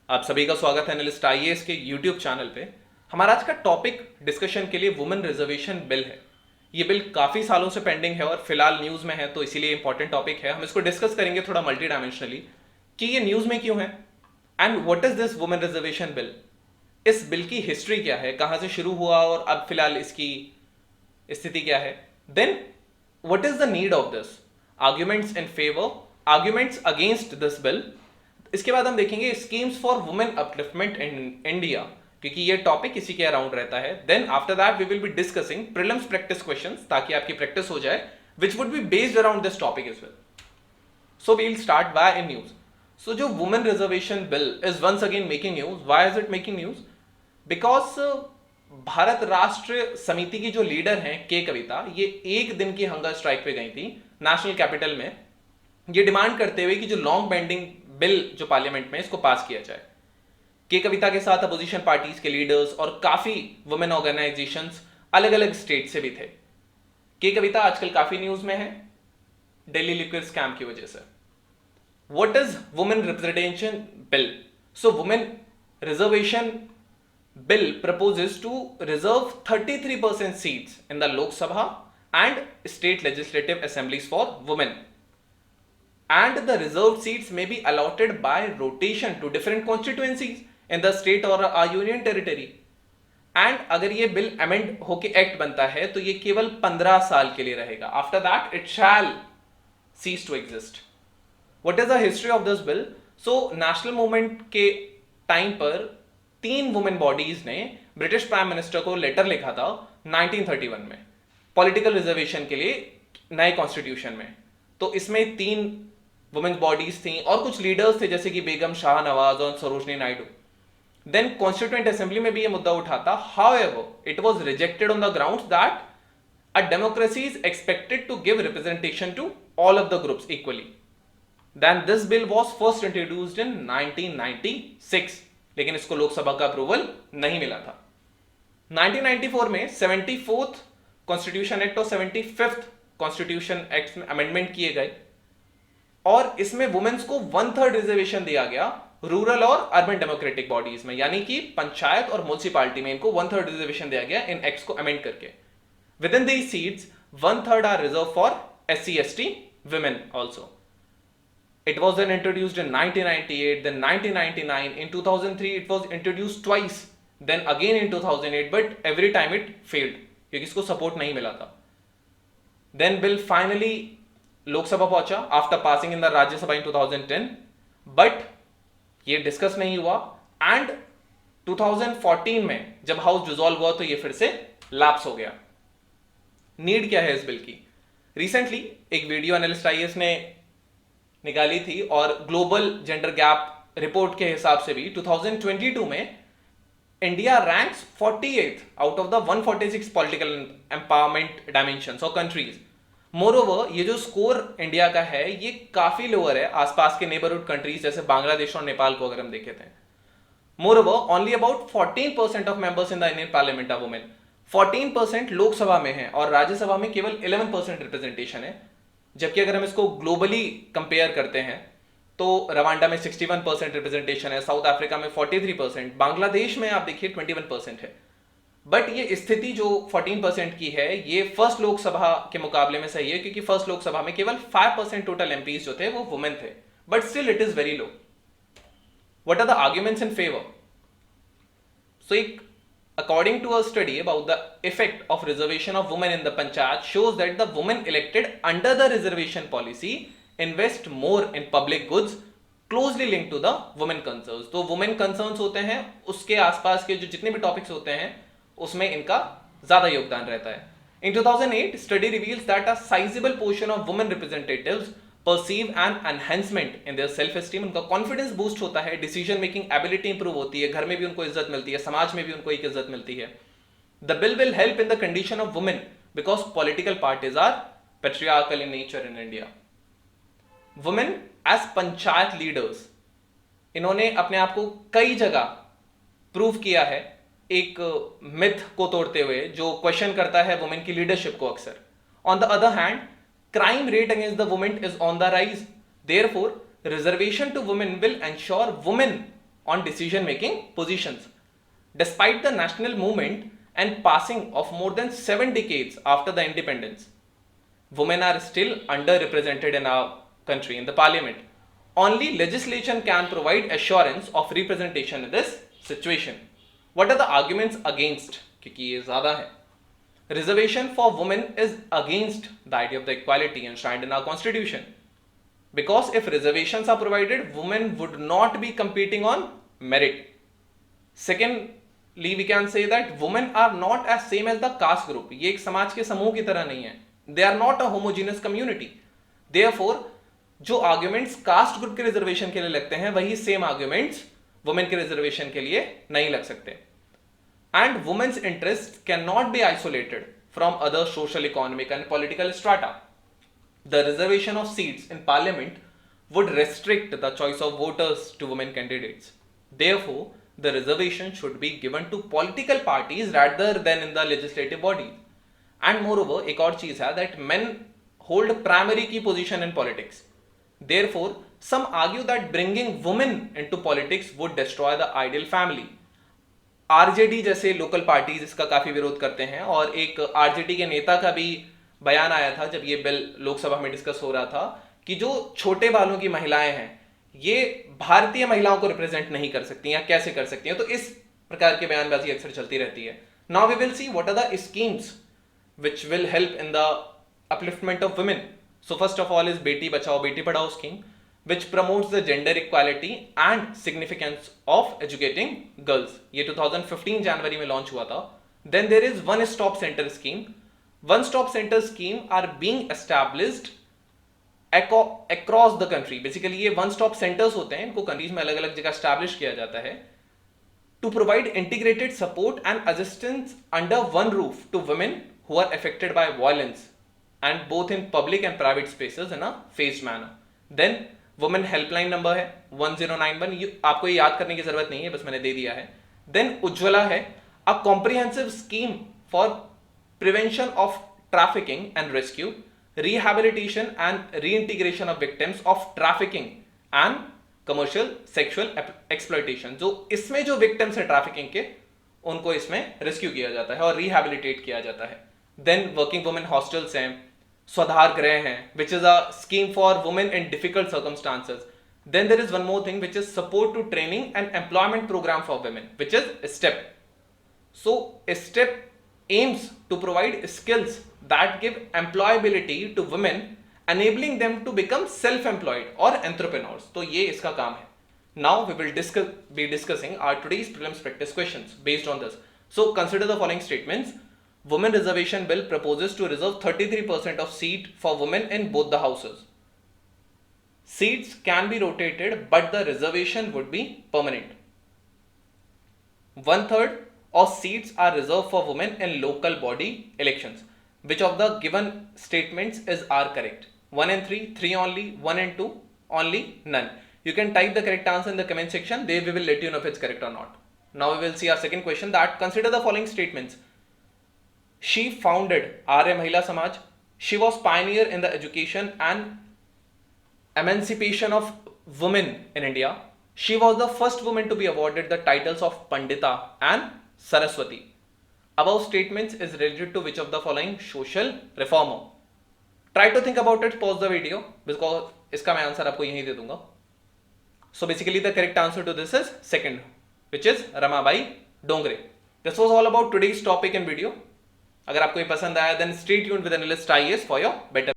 आप सभी का स्वागत है एनालिस्ट आईएएस के यूट्यूब चैनल पे। हमारा आज का टॉपिक डिस्कशन के लिए वुमेन रिजर्वेशन बिल है। ये बिल काफ़ी सालों से पेंडिंग है और फिलहाल न्यूज़ में है, तो इसीलिए इंपॉर्टेंट टॉपिक है। हम इसको डिस्कस करेंगे थोड़ा मल्टी डायमेंशनली कि ये न्यूज़ में क्यों है and what is this women reservation bill. इस बिल की हिस्ट्री क्या है, कहाँ से शुरू हुआ और अब फिलहाल इसकी स्थिति क्या है। Then what is the need of this, arguments in favour, arguments against this bill. इसके बाद हम देखेंगे schemes for women upliftment in India, क्योंकि ये टॉपिक इसी के अराउंड रहता है। Then after that we will be discussing prelims practice questions, ताकि आपकी प्रैक्टिस हो जाए, which would be based around this topic as well. So we will start by in news. So जो women reservation bill is once again making news. Why is it making news? Because Bharat Rashtra Samithi की जो leader हैं के कविता, ये एक दिन की hunger strike पे गई थी नेशनल कैपिटल में, ये डिमांड करते हुए कि जो लॉन्ग पेंडिंग बिल जो पार्लियामेंट में इसको पास किया जाए। के कविता के साथ अपोजिशन पार्टीज के लीडर्स और काफी वुमेन ऑर्गेनाइजेशंस अलग अलग स्टेट से भी थे। के कविता आजकल काफी न्यूज में है दिल्ली लिक्विड स्कैम की वजह से। What is women representation bill? So women reservation bill proposes to reserve 33% seats in the Lok Sabha and state legislative assemblies for women, and the reserved seats may be allotted by rotation to different constituencies in the state or a union territory. And अगर ये bill amend होके act बनता है तो ये केवल 15 साल के लिए रहेगा। After that it shall cease to exist. What is the history of this bill? So national movement के टाइम पर 3 वुमेन बॉडीज ने ब्रिटिश प्राइम मिनिस्टर को लेटर लिखा था 1931 में पॉलिटिकल रिजर्वेशन के लिए नए कॉन्स्टिट्यूशन में। तो इसमें 3 वुमेन बॉडीज थी और कुछ लीडर्स थे जैसे कि बेगम शाहनवाज और Sarojini Naidu. Then constituent assembly में भी ये मुद्दा उठा था। However it was rejected on the grounds that a democracy is expected to give representation to all of the groups equally. Then this bill was first introduced in 1996, लेकिन इसको लोकसभा का approval नहीं मिला था। 1994 में 74th कॉन्स्टिट्यूशन एक्ट और 75th constitution act में amendment किए गए और इसमें वुमेन्स को 1/3 रिजर्वेशन दिया गया रूरल और अर्बन डेमोक्रेटिक बॉडीज में, यानी कि पंचायत और म्युनिसिपैलिटी में इनको 1/3 रिजर्वेशन दिया गया इन एक्ट्स को अमेंड करके। Within these seats 1/3 are reserve for SC/ST women also. It was then introduced in 1998, then 1999. In 2003, it was introduced twice. Then again in 2008, but every time it failed क्योंकि इसको support नहीं मिला था। Then bill finally Lok Sabha पहुंचा after passing in the Rajya Sabha in 2010, but ये discuss नहीं हुआ and 2014 में जब हाउस डिसॉल्व हुआ तो ये फिर से लैप्स हो गया। नीड क्या है इस बिल की? रिसेंटली एक वीडियो एनालिस्ट आईएएस ने निकाली थी और ग्लोबल जेंडर गैप रिपोर्ट के हिसाब से भी 2022 में India ranks 48th out of the 146 political empowerment dimensions और कंट्रीज। मोरओवर ये जो स्कोर इंडिया का है ये काफी लोअर है आसपास के नेबरहुड कंट्रीज जैसे बांग्लादेश और नेपाल को अगर हम देखे थे। Moreover only about 14% of members in the Indian parliament are women. 14% Lok Sabha में है और राज्यसभा में केवल 11% रिप्रेजेंटेशन है। जबकि अगर हम इसको ग्लोबली कंपेयर करते हैं तो रवांडा में 61% रिप्रेजेंटेशन है, साउथ अफ्रीका में 43%, बांग्लादेश में आप देखिए 21% है। बट ये स्थिति जो 14% की है ये फर्स्ट लोकसभा के मुकाबले में सही है, क्योंकि फर्स्ट लोकसभा में केवल 5% टोटल एमपीज जो थे वो वुमेन थे, but still it is very low. What are the arguments in favour? So एक according to a study about the effect of reservation of women in the panchayat shows that the women elected under the reservation policy invest more in public goods closely linked to the women concerns। तो women concerns होते हैं उसके आसपास के जो जितने भी topics होते हैं उसमें इनका ज्यादा योगदान रहता है। In 2008 study reveals that a sizable portion of women representatives perceive an enhancement in their self esteem। उनका कॉन्फिडेंस बूस्ट होता है, डिसीजन मेकिंग एबिलिटी इंप्रूव होती है, घर में भी उनको इज्जत मिलती है, समाज में भी उनको एक इज्जत मिलती है। The bill will help in the condition of women because political parties are patriarchal in nature in India. Women as panchayat leaders, इन्होंने अपने आप को कई जगह प्रूव किया है एक मिथ को तोड़ते हुए जो क्वेश्चन करता है वुमेन की लीडरशिप को अक्सर। On the other hand crime rate against the women is on the rise. Therefore, reservation to women will ensure women on decision making positions. Despite the national movement and passing of more than 7 decades after the independence, women are still underrepresented in our country in the parliament. Only legislation can provide assurance of representation in this situation. What are the arguments against? क्योंकि ये ज़्यादा है. Reservation for women is against the idea of the equality enshrined in our constitution. Because if reservations are provided, women would not be competing on merit. Secondly, we can say that women are not as same as the caste group. ये एक समाज के समूह की तरह नहीं है. They are not a homogeneous community. Therefore, जो arguments caste group के reservation के लिए लगते हैं, वही same arguments women के reservation के लिए नहीं लग सकते. And women's interests cannot be isolated from other social, economic and political strata. The reservation of seats in parliament would restrict the choice of voters to women candidates. Therefore, the reservation should be given to political parties rather than in the legislative bodies. And moreover, एक और चीज है that men hold primary key position in politics. Therefore, some argue that bringing women into politics would destroy the ideal family. RJD जैसे local parties इसका काफी विरोध करते हैं और एक आरजेडी के नेता का भी बयान आया था जब ये बिल लोकसभा में डिस्कस हो रहा था कि जो छोटे बालों की महिलाएं हैं ये भारतीय महिलाओं को रिप्रेजेंट नहीं कर सकती या कैसे कर सकती हैं. तो इस प्रकार की बयानबाजी अक्सर चलती रहती है. Now we will see what are the schemes which will help in the upliftment of women. So first of all is Beti Bachao Beti Padhao scheme, which promotes the gender equality and significance of educating girls. ये 2015 जनवरी में launch हुआ था. Then there is one stop center scheme. One stop center scheme are being established across the country. Basically ये one stop centers होते हैं, इनको countries में अलग अलग जगह establish किया जाता है to provide integrated support and assistance under one roof to women who are affected by violence and both in public and private spaces in a phased manner. Then women helpline number है 1091. आपको ये याद करने की जरूरत नहीं है, बस मैंने दे दिया है. Then उज्ज्वला है a comprehensive scheme for prevention of trafficking and rescue, rehabilitation and reintegration of victims of trafficking and commercial sexual exploitation. जो इसमें जो victims है trafficking के उनको इसमें रेस्क्यू किया जाता है और रिहैबिलिटेट किया जाता है. देन वर्किंग वुमेन हॉस्टल्स हैं, स्वाधार गृह हैं, which is a scheme for women in difficult circumstances. Then there is one more thing which is support to training and employment programme for women which is STEP. So STEP aims to provide skills that give employability to women, enabling them to become self-employed or entrepreneurs. तो ये इसका काम है. Now we will be discussing our today's prelims practice questions based on this. So consider the following statements. Women Reservation Bill proposes to reserve 33% of seat for women in both the houses. Seats can be rotated, but the reservation would be permanent. 1/3 of seats are reserved for women in local body elections. Which of the given statements are correct? 1 and 3, 3 only, 1 and 2, only, none. You can type the correct answer in the comment section. There we will let you know if it's correct or not. Now we will see our second question, that consider the following statements. She founded Arya Mahila Samaj. She was pioneer in the education and emancipation of women in India. She was the first woman to be awarded the titles of Pandita and Saraswati. Above statements is related to which of the following social reformer? Try to think about it, pause the video because इसका मैं answer आपको यहीं दे दूंगा. So basically the correct answer to this is second, which is Ramabai Dongre. This was all about today's topic and video. अगर आपको ये पसंद आया then stay tuned with Analyst IAS for your better